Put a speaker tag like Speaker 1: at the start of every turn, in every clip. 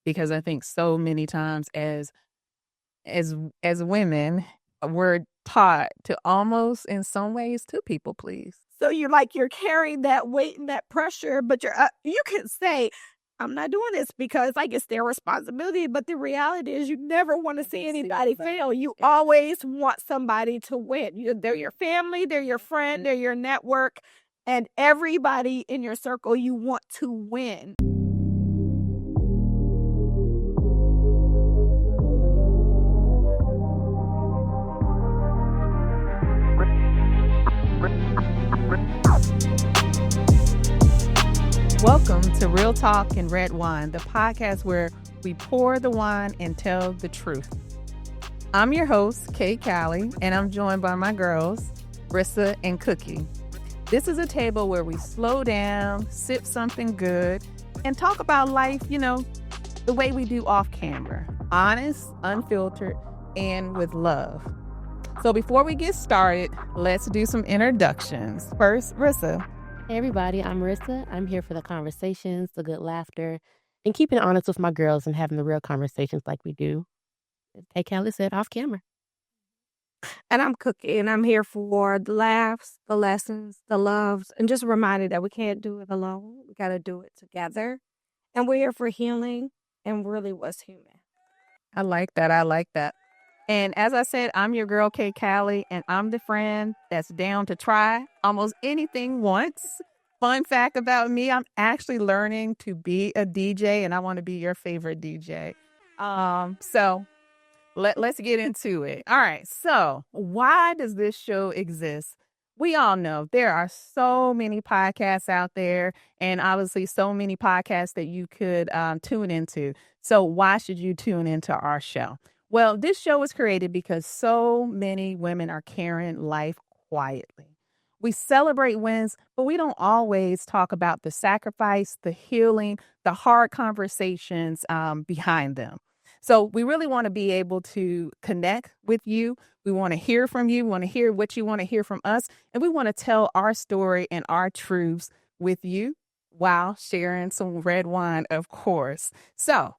Speaker 1: because I think so many times as women, we're taught to almost in some ways to people please.
Speaker 2: So you're carrying that weight and that pressure, but you can say, I'm not doing this because like it's their responsibility. But the reality is you never want to see anybody fail. You always want somebody to win. They're your family, they're your friend, they're your network, and everybody in your circle you want to win.
Speaker 1: Welcome to Real Talk and Red Wine, the podcast where we pour the wine and tell the truth. I'm your host, Calli, and I'm joined by my girls, Ryssa and Cookie. This is a table where we slow down, sip something good, and talk about life, the way we do off camera. Honest, unfiltered, and with love. So before we get started, let's do some introductions. First, Ryssa.
Speaker 3: Hey everybody, I'm Ryssa. I'm here for the conversations, the good laughter, and keeping it honest with my girls and having the real conversations like we do. Hey, Calli said off camera.
Speaker 2: And I'm Cookie, and I'm here for the laughs, the lessons, the loves, and just a reminder that we can't do it alone. We got to do it together. And we're here for healing and really what's human.
Speaker 1: I like that. And as I said, I'm your girl, Calli, and I'm the friend that's down to try almost anything once. Fun fact about me, I'm actually learning to be a DJ, and I want to be your favorite DJ. So let's get into it. All right. So why does this show exist? We all know there are so many podcasts out there, and obviously so many podcasts that you could tune into. So why should you tune into our show? Well, this show was created because so many women are carrying life quietly. We celebrate wins, but we don't always talk about the sacrifice, the healing, the hard conversations behind them. So we really want to be able to connect with you. We want to hear from you. We want to hear what you want to hear from us. And we want to tell our story and our truths with you while sharing some red wine, of course. So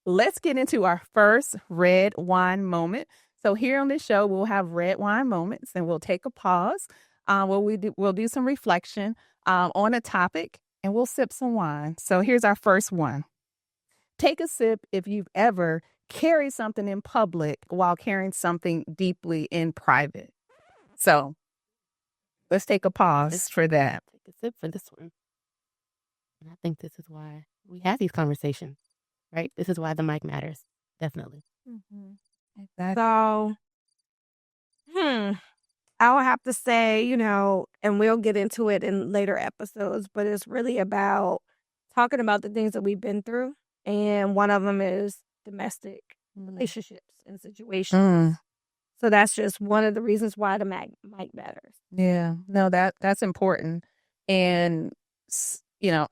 Speaker 1: let's get into our first red wine moment. So here on this show, we'll have red wine moments and we'll take a pause. We'll do some reflection on a topic and we'll sip some wine. So here's our first one. Take a sip if you've ever carried something in public while carrying something deeply in private. So let's take a pause for that.
Speaker 3: Take a sip for this one. And I think this is why we have these conversations, right? This is why the mic matters. Definitely.
Speaker 2: Mm-hmm. Exactly. So, I would have to say, and we'll get into it in later episodes, but it's really about talking about the things that we've been through. And one of them is domestic relationships and situations. So that's just one of the reasons why the mic matters.
Speaker 1: Yeah, no, that's important. And,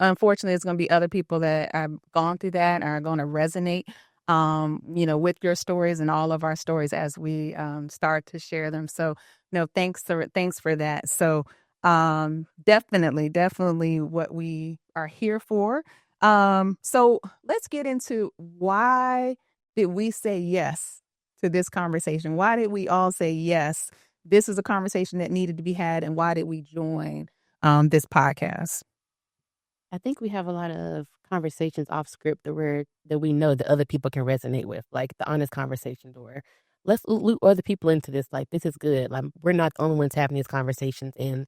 Speaker 1: unfortunately, it's going to be other people that have gone through that and are going to resonate, with your stories and all of our stories as we start to share them. So, thanks for that. So definitely what we are here for. So let's get into why did we say yes to this conversation? Why did we all say yes? This is a conversation that needed to be had. And why did we join this podcast?
Speaker 3: I think we have a lot of conversations off script that we know that other people can resonate with, like the honest conversations, or let's loop other people into this. Like, this is good. Like, we're not the only ones having these conversations. And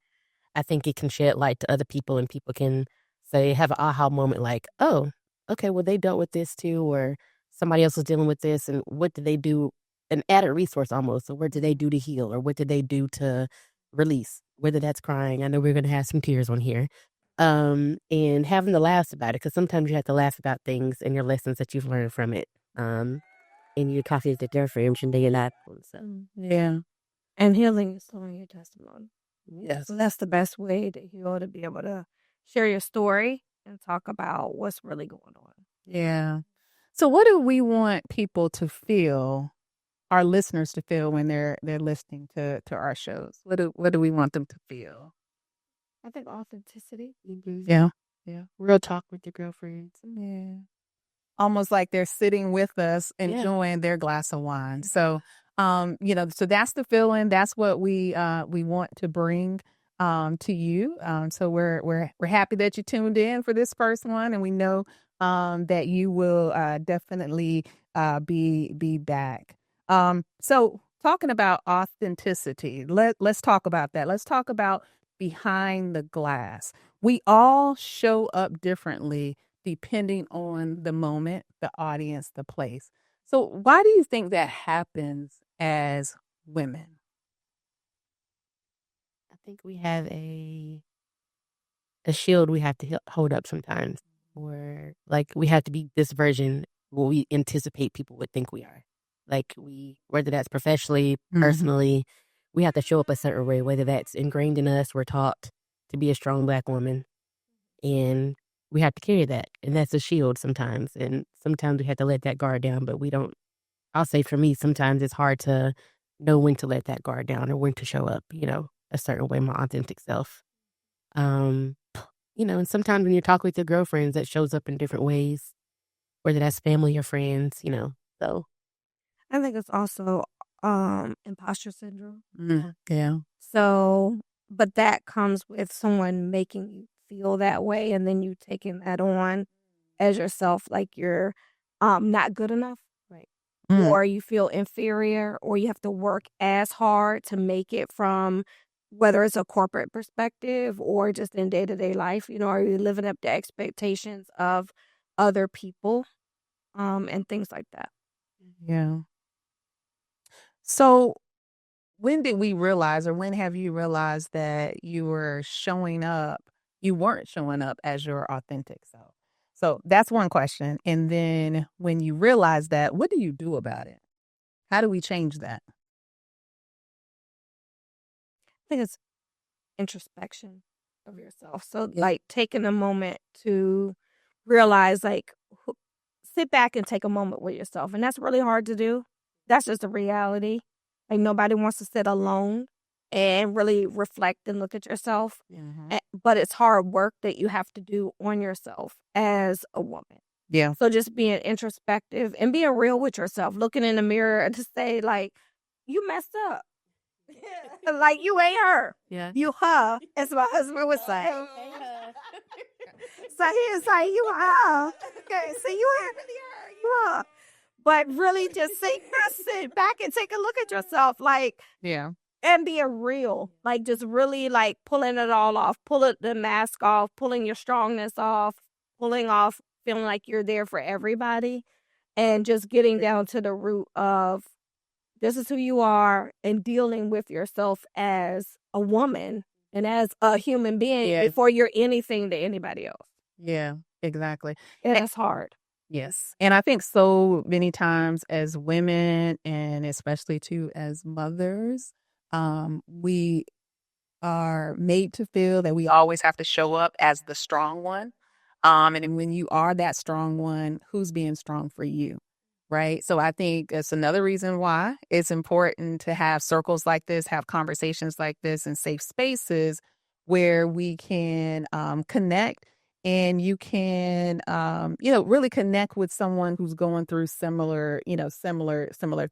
Speaker 3: I think it can shed light to other people and people can have an aha moment like, oh, okay, well, they dealt with this too, or somebody else was dealing with this, and what did they do? An added resource almost. So what did they do to heal, or what did they do to release? Whether that's crying, I know we're going to have some tears on here, and having the laughs about it, because sometimes you have to laugh about things and your lessons that you've learned from it, and you talk to the difference and they laugh. So
Speaker 1: yeah,
Speaker 2: and healing is telling your testimony.
Speaker 1: Yes,
Speaker 2: so that's the best way to heal, to be able to share your story and talk about what's really going on.
Speaker 1: Yeah. So what do we want people to feel, our listeners to feel when they're listening to our shows? What do we want them to feel?
Speaker 2: I think authenticity.
Speaker 1: Yeah.
Speaker 3: Real talk with your girlfriends.
Speaker 1: Yeah. almost like they're sitting with us, enjoying their glass of wine. So, so that's the feeling. That's what we want to bring to you. So we're happy that you tuned in for this first one, and we know that you will definitely be back. So talking about authenticity, let's talk about that. Let's talk about behind the glass. We all show up differently depending on the moment, the audience, the place. So why do you think that happens as women?
Speaker 3: I think we have a shield we have to hold up sometimes, or like we have to be this version what we anticipate people would think we are. Like whether that's professionally, personally, we have to show up a certain way. Whether that's ingrained in us, we're taught to be a strong Black woman, and we have to carry that, and that's a shield sometimes. And sometimes we have to let that guard down, but we don't. I'll say for me, sometimes it's hard to know when to let that guard down or when to show up. A certain way, my authentic self. Um, and sometimes when you're talking with your girlfriends, that shows up in different ways, whether that's family or friends, so.
Speaker 2: I think it's also imposter syndrome.
Speaker 1: Yeah.
Speaker 2: So, but that comes with someone making you feel that way, and then you taking that on as yourself, like you're not good enough,
Speaker 3: Right.
Speaker 2: or you feel inferior, or you have to work as hard to make it from whether it's a corporate perspective or just in day-to-day life. Are you living up to expectations of other people, and things like that.
Speaker 1: Yeah. So when did we realize, or when have you realized that you weren't showing up as your authentic self? So that's one question. And then when you realize that, what do you do about it? How do we change that?
Speaker 2: I think it's introspection of yourself. So, like, taking a moment to realize, like, sit back and take a moment with yourself. And that's really hard to do. That's just a reality. Like, nobody wants to sit alone and really reflect and look at yourself. But it's hard work that you have to do on yourself as a woman.
Speaker 1: Yeah.
Speaker 2: So just being introspective and being real with yourself, looking in the mirror and to say, like, you messed up. Like, you ain't her.
Speaker 3: Yeah.
Speaker 2: You her, as my husband would say. So he was like, you her. Okay, so you ain't really her. You her. But really just sit back and take a look at yourself, like,
Speaker 1: Yeah.
Speaker 2: and being real. Like, just really, like, pulling it all off, pulling the mask off, pulling your strongness off, pulling off feeling like you're there for everybody, and just getting down to the root of this is who you are, and dealing with yourself as a woman and as a human being before you're anything to anybody else.
Speaker 1: Yeah, exactly.
Speaker 2: And it's hard.
Speaker 1: Yes. And I think so many times as women, and especially too as mothers, we are made to feel that we always have to show up as the strong one. And then when you are that strong one, who's being strong for you? Right. So I think that's another reason why it's important to have circles like this, have conversations like this, and safe spaces where we can connect, and you can, really connect with someone who's going through similar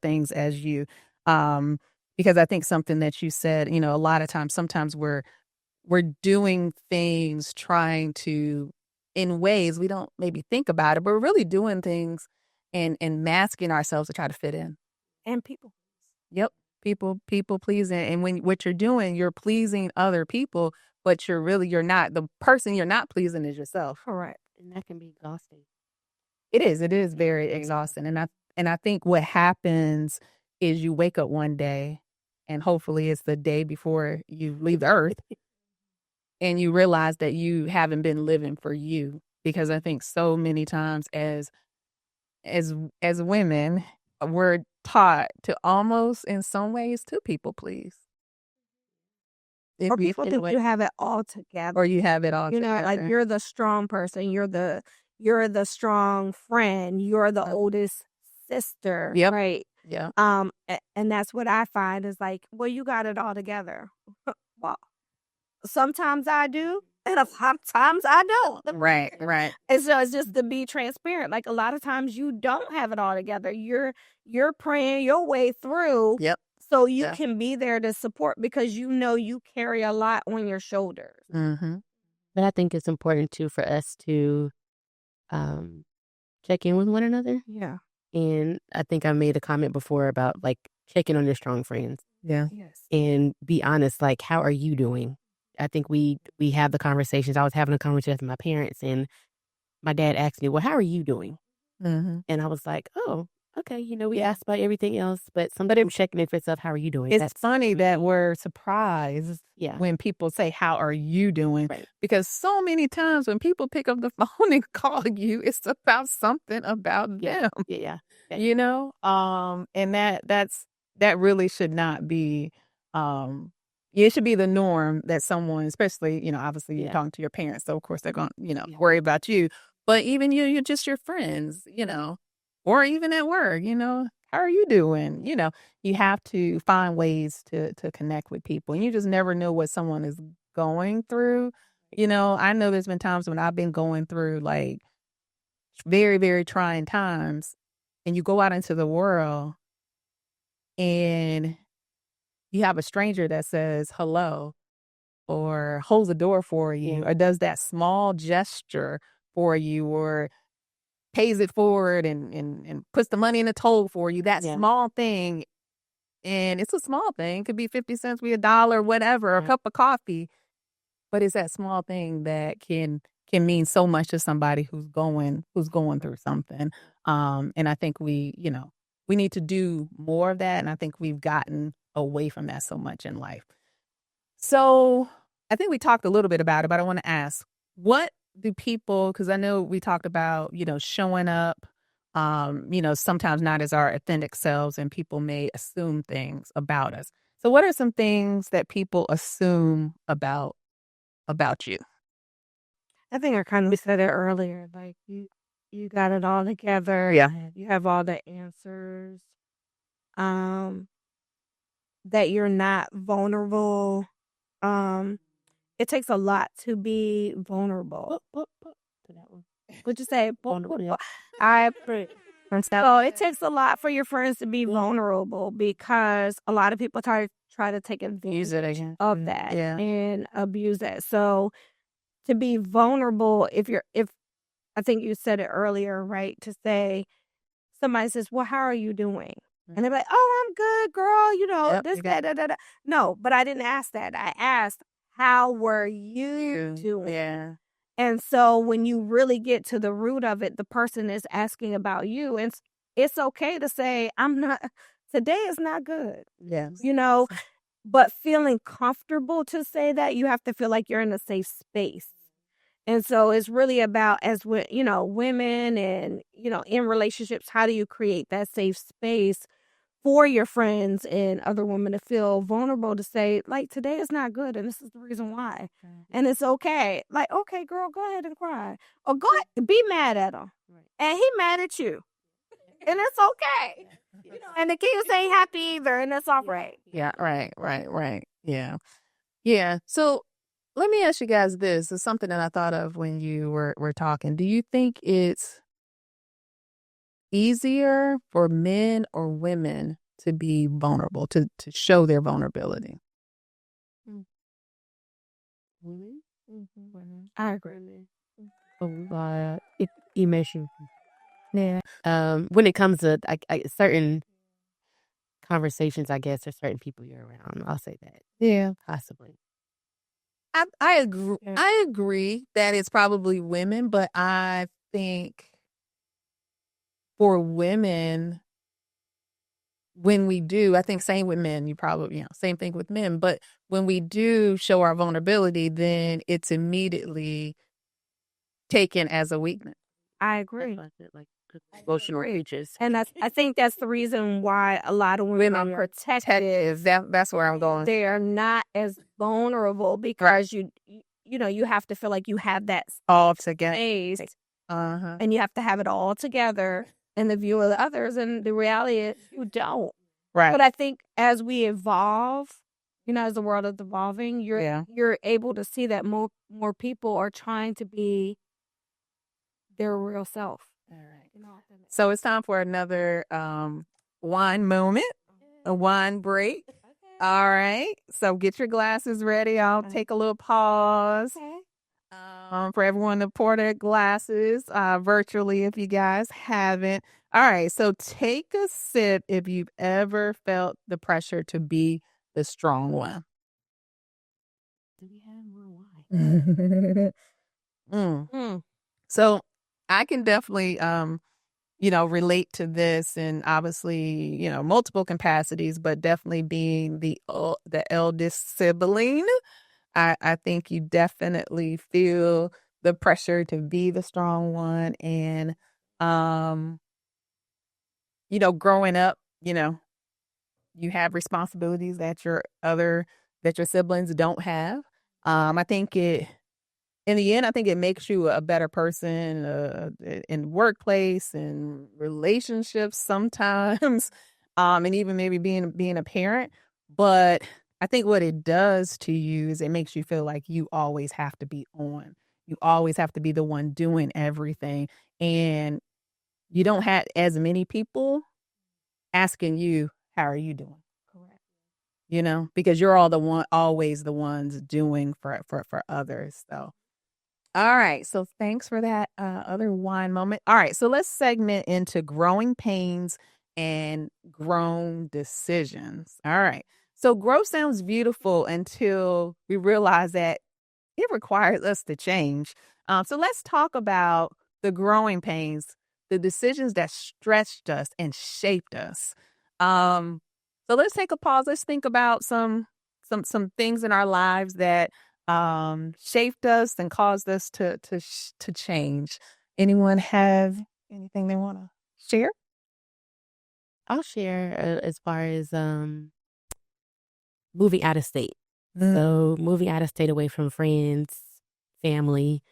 Speaker 1: things as you. Because I think something that you said, a lot of times, sometimes we're doing things trying to, in ways we don't maybe think about it, but we're really doing things and masking ourselves to try to fit in.
Speaker 2: And people.
Speaker 1: Yep. People pleasing. And when what you're doing, you're pleasing other people, but you're not, the person you're not pleasing is yourself.
Speaker 2: Correct.
Speaker 3: And that can be exhausting.
Speaker 1: It is very exhausting. And I think what happens is you wake up one day, and hopefully it's the day before you leave the earth, and you realize that you haven't been living for you. Because I think so many times as women, we're taught to almost, in some ways, to people please.
Speaker 2: Or people think you have it all together.
Speaker 1: Or you have it all together.
Speaker 2: Like, you're the strong person. You're the strong friend. You're the oldest sister.
Speaker 1: Yep.
Speaker 2: Right.
Speaker 1: Yeah.
Speaker 2: And that's what I find is like, well, you got it all together. Well, sometimes I do, And sometimes I don't.
Speaker 1: Right.
Speaker 2: And so it's just to be transparent. Like a lot of times you don't have it all together. You're praying your way through.
Speaker 1: Yep.
Speaker 2: So you
Speaker 1: Yeah.
Speaker 2: can be there to support because you know you carry a lot on your shoulders.
Speaker 1: Mm-hmm.
Speaker 3: But I think it's important too for us to check in with one another.
Speaker 2: Yeah.
Speaker 3: And I think I made a comment before about like checking on your strong friends
Speaker 1: Yeah.
Speaker 2: Yes.
Speaker 3: and be honest, like, how are you doing? I think we have the conversations. I was having a conversation with my parents and my dad asked me, well, how are you doing?
Speaker 1: Mm-hmm.
Speaker 3: And I was like, oh, okay. We asked about everything else, but somebody checking in for yourself. How are you doing?
Speaker 1: It's funny that we're surprised
Speaker 3: Yeah.
Speaker 1: when people say, how are you doing?
Speaker 3: Right.
Speaker 1: Because so many times when people pick up the phone and call you, it's about something about them.
Speaker 3: Yeah.
Speaker 1: You know? And that really should not be it should be the norm that someone, especially, obviously you're
Speaker 3: Yeah.
Speaker 1: talking to your parents, so of course they're going to,
Speaker 3: Yeah.
Speaker 1: worry about you. But even you're just your friends, or even at work, how are you doing? You have to find ways to connect with people. And you just never know what someone is going through. I know there's been times when I've been going through like very, very trying times, and you go out into the world and you have a stranger that says hello or holds the door for you or does that small gesture for you or pays it forward and puts the money in the toll for you. That small thing, and it's a small thing. It could be 50 cents, be $1, whatever, a cup of coffee. But it's that small thing that can mean so much to somebody who's going through something. And I think we need to do more of that. And I think we've gotten away from that so much in life. So I think we talked a little bit about it, but I want to ask, what do people, because I know we talked about, showing up, sometimes not as our authentic selves, and people may assume things about us. So what are some things that people assume about you?
Speaker 2: I think I kind of said it earlier. Like you got it all together.
Speaker 1: Yeah.
Speaker 2: You have all the answers. That you're not vulnerable. It takes a lot to be vulnerable. What'd you say?
Speaker 3: Vulnerable.
Speaker 2: I so it takes a lot for your friends to be vulnerable because a lot of people try to take advantage of that and abuse that. So to be vulnerable, if I think you said it earlier, right? To say somebody says, "Well, how are you doing?" And they're like, "Oh, I'm good, girl. This, that, da, da, da." No, but I didn't ask that. I asked, "How were you doing?"
Speaker 1: Yeah.
Speaker 2: And so when you really get to the root of it, the person is asking about you. And it's okay to say, today is not good.
Speaker 1: Yes.
Speaker 2: But feeling comfortable to say that, you have to feel like you're in a safe space. And so it's really about women and, in relationships, how do you create that safe space for your friends and other women to feel vulnerable to say, like, today is not good and this is the reason why. And it's okay. Like, okay, girl, go ahead and cry. Or go ahead, be mad at him. And he mad at you. And it's okay. And the kids ain't happy either, and that's all right.
Speaker 1: Yeah, right. Yeah. Yeah. So let me ask you guys this. It's something that I thought of when you were talking. Do you think it's easier for men or women to be vulnerable, to show their vulnerability?
Speaker 3: Women?
Speaker 2: I agree.
Speaker 3: Emotion. Yeah. When it comes to certain conversations, I guess, or certain people you're around, I'll say that.
Speaker 1: Yeah.
Speaker 3: Possibly.
Speaker 1: I agree. I agree that it's probably women, but I think for women, when we do, I think same with men, you probably, same thing with men, but when we do show our vulnerability, then it's immediately taken as a weakness.
Speaker 2: I agree.
Speaker 3: Like emotional creatures.
Speaker 2: And I think that's the reason why a lot of women are protective.
Speaker 1: That's where I'm going.
Speaker 2: They are not as vulnerable because you have to feel like you have that
Speaker 1: all together
Speaker 2: space, and you have to have it all together in the view of the others. And the reality is you don't.
Speaker 1: Right.
Speaker 2: But I think as we evolve, as the world is evolving,
Speaker 1: Yeah.
Speaker 2: you're able to see that more people are trying to be their real self.
Speaker 1: All right.
Speaker 2: You know, authentic.
Speaker 1: So it's time for another wine moment, a wine break. All right. So get your glasses ready. I'll take a little pause. For everyone to pour their glasses virtually if you guys haven't. All right. So take a sip if you've ever felt the pressure to be the strong one.
Speaker 3: Do we have more wine?
Speaker 1: So I can definitely relate to this and obviously, multiple capacities, but definitely being the eldest sibling. I think you definitely feel the pressure to be the strong one. And, growing up, you have responsibilities that your siblings don't have. I think in the end, I think it makes you a better person in the workplace and relationships sometimes, and even maybe being a parent. But I think what it does to you is it makes you feel like you always have to be on. You always have to be the one doing everything, and you don't have as many people asking you, "How are you doing?"
Speaker 2: Correct.
Speaker 1: Because you're always the ones doing for others. So. All right. So thanks for that other wine moment. All right. So let's segment into growing pains and grown decisions. All right. So growth sounds beautiful until we realize that it requires us to change. So let's talk about the growing pains, the decisions that stretched us and shaped us. Um, so let's take a pause. Let's think about some things in our lives that shaped us and caused us to change. Anyone have anything they want to share?
Speaker 3: I'll share as far as moving out of state.
Speaker 1: Mm.
Speaker 3: So moving out of state away from friends, family,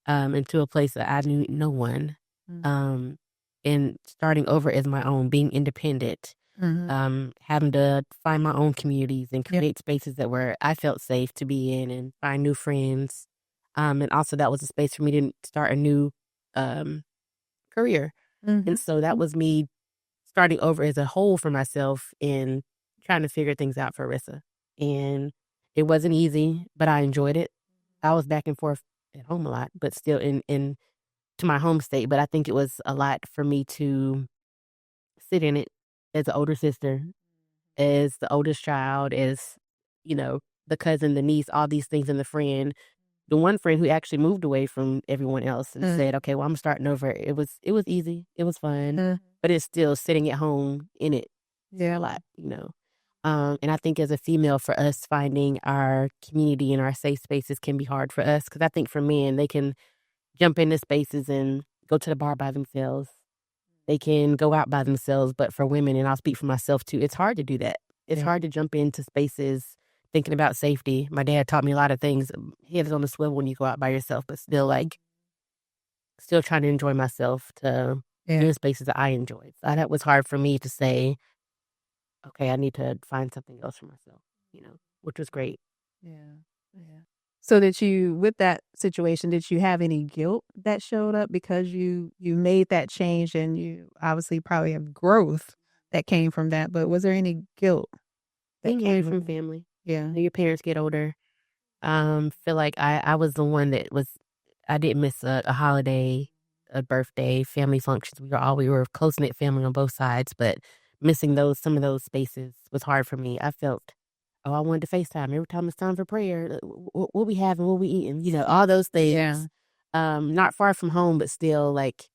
Speaker 3: into a place that I knew no one,
Speaker 1: Mm.
Speaker 3: and starting over as my own, being independent,
Speaker 1: Mhm.
Speaker 3: having to find my own communities and
Speaker 1: Yep.
Speaker 3: create spaces that where I felt safe to be in and find new friends. And also that was a space for me to start a new career. And
Speaker 1: Mhm.
Speaker 3: so that was me starting over as a whole for myself and trying to figure things out for Ryssa. And it wasn't easy, but I enjoyed it. I was back and forth at home a lot, but still in to my home state. But I think it was a lot for me to sit in it as an older sister, as the oldest child, as, the cousin, the niece, all these things, and the friend. The one friend who actually moved away from everyone else and said, "Okay, well, I'm starting over." It was easy. It was fun,
Speaker 1: Mm.
Speaker 3: but it's still sitting at home in it a
Speaker 1: Yeah.
Speaker 3: lot. And I think as a female, for us, finding our community and our safe spaces can be hard for us because I think for men, they can jump into spaces and go to the bar by themselves. They can go out by themselves, but for women, and I'll speak for myself too, it's hard to do that. It's
Speaker 1: Yeah.
Speaker 3: hard to jump into spaces thinking about safety. My dad taught me a lot of things. Heads on the swivel when you go out by yourself, but still trying to enjoy myself to be
Speaker 1: Yeah.
Speaker 3: in spaces that I enjoyed. So that was hard for me to say, okay, I need to find something else for myself, which was great.
Speaker 1: Yeah. Yeah. So with that situation, did you have any guilt that showed up because you made that change and you obviously probably have growth that came from that, but was there any guilt that
Speaker 3: Being away
Speaker 1: came
Speaker 3: from
Speaker 1: with it?
Speaker 3: family,
Speaker 1: Yeah.
Speaker 3: your parents get older. Feel like I was the one that I didn't miss a holiday, a birthday, family functions. We were a close knit family on both sides, but missing some of those spaces was hard for me. I felt, oh, I wanted to FaceTime every time it's time for prayer. What we having, what we eating, all those things.
Speaker 1: Yeah.
Speaker 3: Not far from home, but still like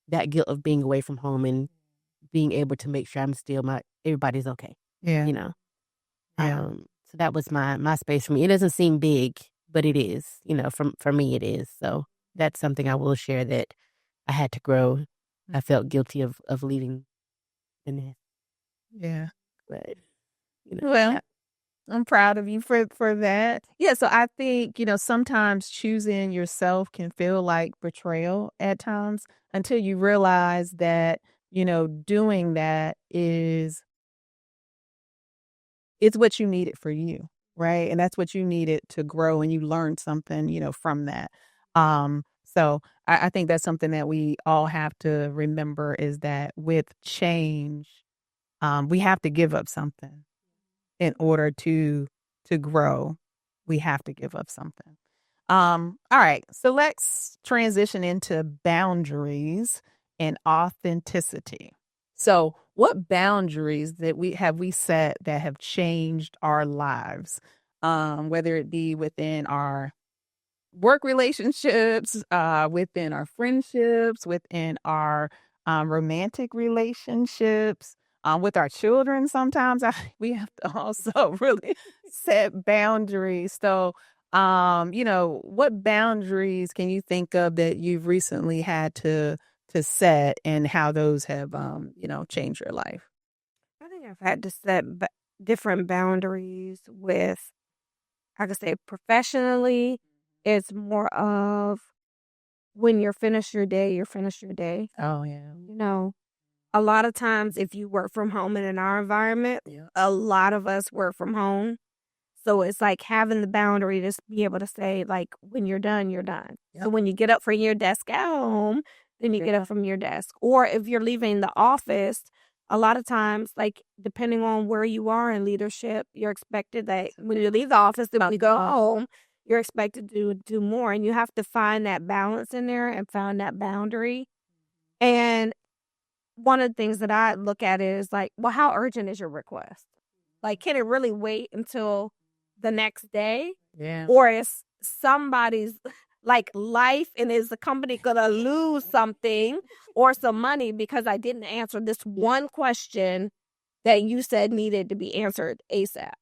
Speaker 3: that guilt of being away from home and being able to make sure I'm still everybody's okay,
Speaker 1: Yeah.
Speaker 3: you know.
Speaker 1: Yeah.
Speaker 3: So that was my space for me. It doesn't seem big, but it is. For me, it is. So that's something I will share that I had to grow. I felt guilty of leaving the nest,
Speaker 1: Yeah.
Speaker 3: but
Speaker 1: Well,
Speaker 3: yeah.
Speaker 1: I'm proud of you for that. Yeah, so I think, sometimes choosing yourself can feel like betrayal at times until you realize that, doing that is it's what you needed for you. right? And that's what you needed to grow, and you learned something, from that. So I think that's something that we all have to remember is that with change, we have to give up something in order to grow. We have to give up something. All right. So let's transition into boundaries and authenticity. So what boundaries that we set that have changed our lives? Whether it be within our work relationships, within our friendships, within our romantic relationships, with our children. Sometimes we have to also really set boundaries. So, what boundaries can you think of that you've recently had to set, and how those have changed your life?
Speaker 2: I think I've had to set different boundaries with, I could say, professionally. It's more of when you're finished your day, you're finished your day.
Speaker 1: Oh yeah.
Speaker 2: A lot of times if you work from home in our environment,
Speaker 1: Yeah.
Speaker 2: a lot of us work from home. So it's like having the boundary to be able to say, like, when you're done, you're done. So
Speaker 1: Yep.
Speaker 2: when you get up from your desk at home, then you get up from your desk. Or if you're leaving the office, a lot of times, like, depending on where you are in leadership, you're expected that when you leave the office, then when you go home, you're expected to do more. And you have to find that balance in there and find that boundary. And one of the things that I look at is like, well, how urgent is your request? Like, can it really wait until the next day?
Speaker 1: Yeah.
Speaker 2: Or is somebody's like life, and is the company gonna lose something or some money because I didn't answer this one question that you said needed to be answered ASAP?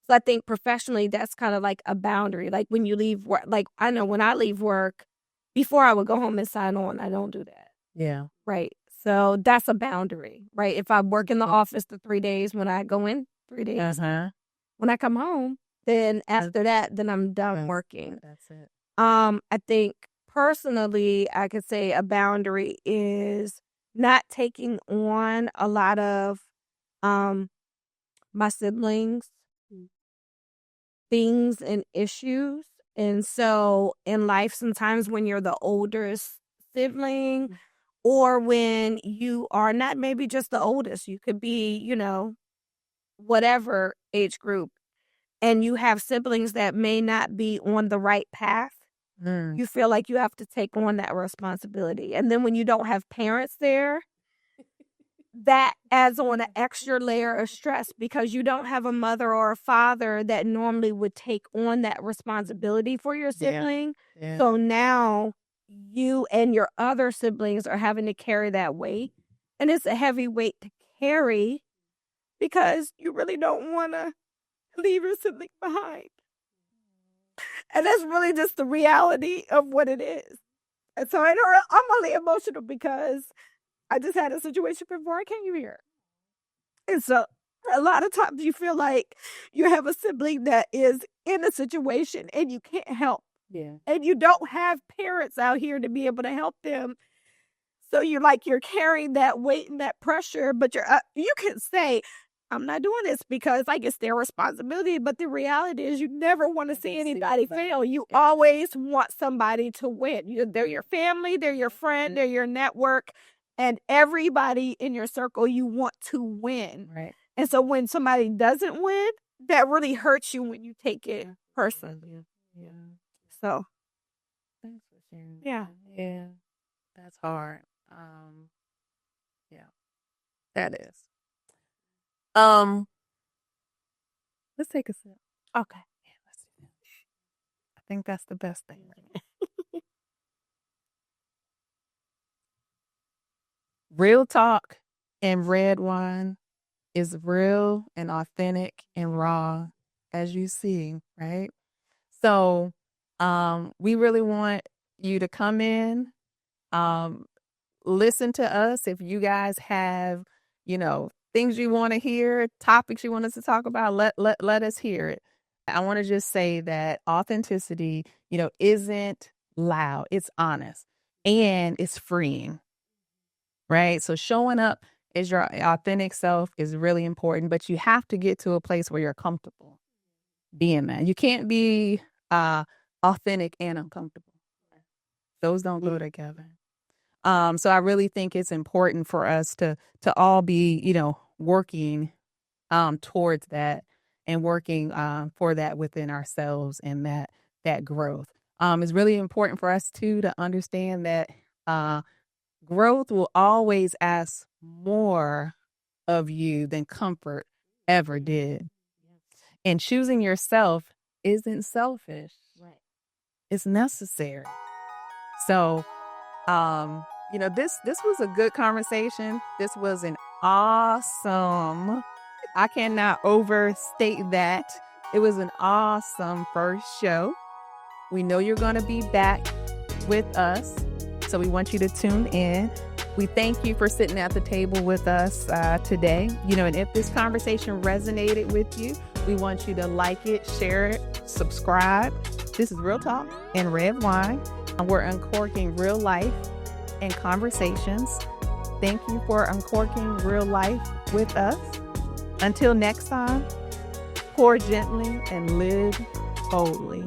Speaker 2: So I think professionally, that's kind of like a boundary. Like when you leave work, like I know when I leave work, before I would go home and sign on, I don't do that.
Speaker 1: Yeah.
Speaker 2: Right. So that's a boundary, right? If I work in the office the 3 days, when I go in 3 days,
Speaker 1: Uh-huh.
Speaker 2: when I come home, then after that, then I'm done working.
Speaker 1: That's it.
Speaker 2: I think personally, I could say a boundary is not taking on a lot of my siblings' things and issues. And so in life, sometimes when you're the oldest sibling, or when you are not maybe just the oldest, you could be, whatever age group, and you have siblings that may not be on the right path, you feel like you have to take on that responsibility. And then when you don't have parents there, that adds on an extra layer of stress because you don't have a mother or a father that normally would take on that responsibility for your sibling.
Speaker 1: Yeah.
Speaker 2: So now you and your other siblings are having to carry that weight. And it's a heavy weight to carry because you really don't want to leave your sibling behind. And that's really just the reality of what it is. And so I'm really emotional because I just had a situation before I came here. And so a lot of times you feel like you have a sibling that is in a situation and you can't help.
Speaker 1: Yeah.
Speaker 2: And you don't have parents out here to be able to help them. So you're carrying that weight and that pressure, but you can say, I'm not doing this because like it's their responsibility. But the reality is you never want to see anybody fail. You always want somebody to win. They're your family, they're your friend, they're your network, and everybody in your circle you want to win.
Speaker 1: Right.
Speaker 2: And so when somebody doesn't win, that really hurts you when you take it personally.
Speaker 1: Yeah.
Speaker 2: So
Speaker 1: Thanks for sharing.
Speaker 2: yeah.
Speaker 1: Yeah. That's hard. Yeah. That is. Let's take a sip.
Speaker 2: Okay.
Speaker 1: Yeah, let's do that. I think that's the best thing. Real talk and red wine is real and authentic and raw, as you see, right? So, we really want you to come in, listen to us. If you guys have, things you want to hear, topics you want us to talk about, let us hear it. I want to just say that authenticity, isn't loud. It's honest and it's freeing, right? So showing up as your authentic self is really important, but you have to get to a place where you're comfortable. being that. You can't be authentic and uncomfortable. Those don't go together. So I really think it's important for us to all be, working towards that and working for that within ourselves and that growth. It's really important for us too to understand that growth will always ask more of you than comfort ever did. And choosing yourself isn't selfish.
Speaker 3: Right.
Speaker 1: It's necessary. So, this was a good conversation. This was an awesome, I cannot overstate that. It was an awesome first show. We know you're going to be back with us, so we want you to tune in. We thank you for sitting at the table with us today. And if this conversation resonated with you, we want you to like it, share it, subscribe. This is Real Talk and Red Wine. We're uncorking real life and conversations. Thank you for uncorking real life with us. Until next time, pour gently and live boldly.